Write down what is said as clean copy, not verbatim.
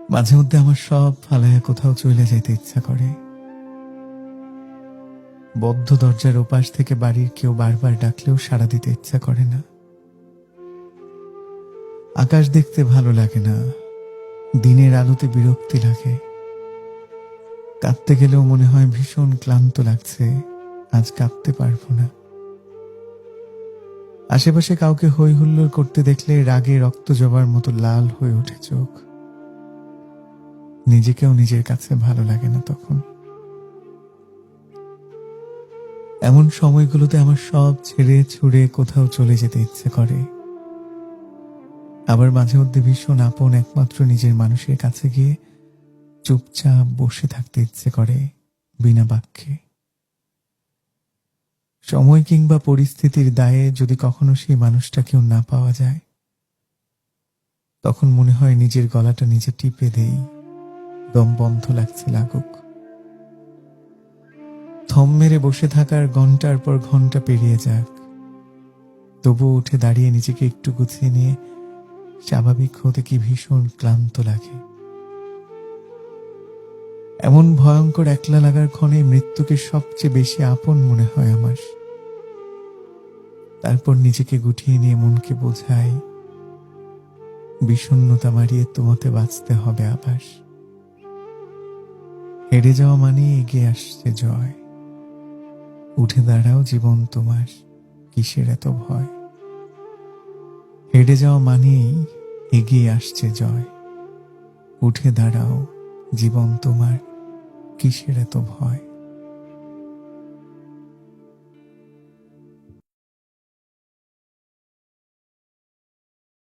মাঝে মধ্যে আমার সব ফালায়া কোথাও চলে যেতে ইচ্ছা করে। বদ্ধ দরজার ওপাশ থেকে বাড়ির কেউ বারবার ডাকলেও সাড়া দিতে ইচ্ছা করে না। আকাশ দেখতে ভালো লাগে না, দিনের আলোতে বিরক্তি লাগে। কাঁদতে গেলেও মনে হয় ভীষণ ক্লান্ত লাগছে, আজ কাঁদতে পারবো না। আশেপাশে কাউকে হই হুল্লোড় করতে দেখলে রাগে রক্ত জবার মতো লাল হয়ে ওঠে চোখ। নিজেকেও নিজের কাছে ভালো লাগে না তখন। এমন সময়গুলোতে আমার সব ছেড়ে ছুড়ে কোথাও চলে যেতে ইচ্ছে করে। আবার মাঝে মধ্যে ভীষণ আপন একমাত্র নিজের মানুষের কাছে গিয়ে চুপচাপ বসে থাকতে ইচ্ছে করে, বিনা বাক্যে। সময় কিংবা পরিস্থিতির দায়ে যদি কখনো সেই মানুষটাকেও না পাওয়া যায়, তখন মনে হয় নিজের গলাটা নিজে টিপে দেই, দম বন্ধ লাগছে লাগুক। থম মেরে বসে থাকার ঘন্টার পর ঘন্টা পেরিয়ে যাক, তবুও উঠে দাঁড়িয়ে নিজেকে একটু গুছিয়ে নিয়ে স্বাভাবিক হতে কি ভীষণ ক্লান্ত লাগে। এমন ভয়ঙ্কর একলা লাগার ক্ষণে মৃত্যুকে সবচেয়ে বেশি আপন মনে হয় আমার। তারপর নিজেকে গুটিয়ে নিয়ে মনকে বোঝাই, বিষণ্ণতা মারিয়ে তোমাতে বাঁচতে হবে আবার। হেরে যাওয়া মানে এগিয়ে আসছে জয়। উঠে দাঁড়াও জীবন তোমার, কিসের এত ভয়। হেরে যাওয়া মানেই এগিয়ে আসছে জয়। উঠে দাঁড়াও জীবন তোমার, কিসের এত ভয়।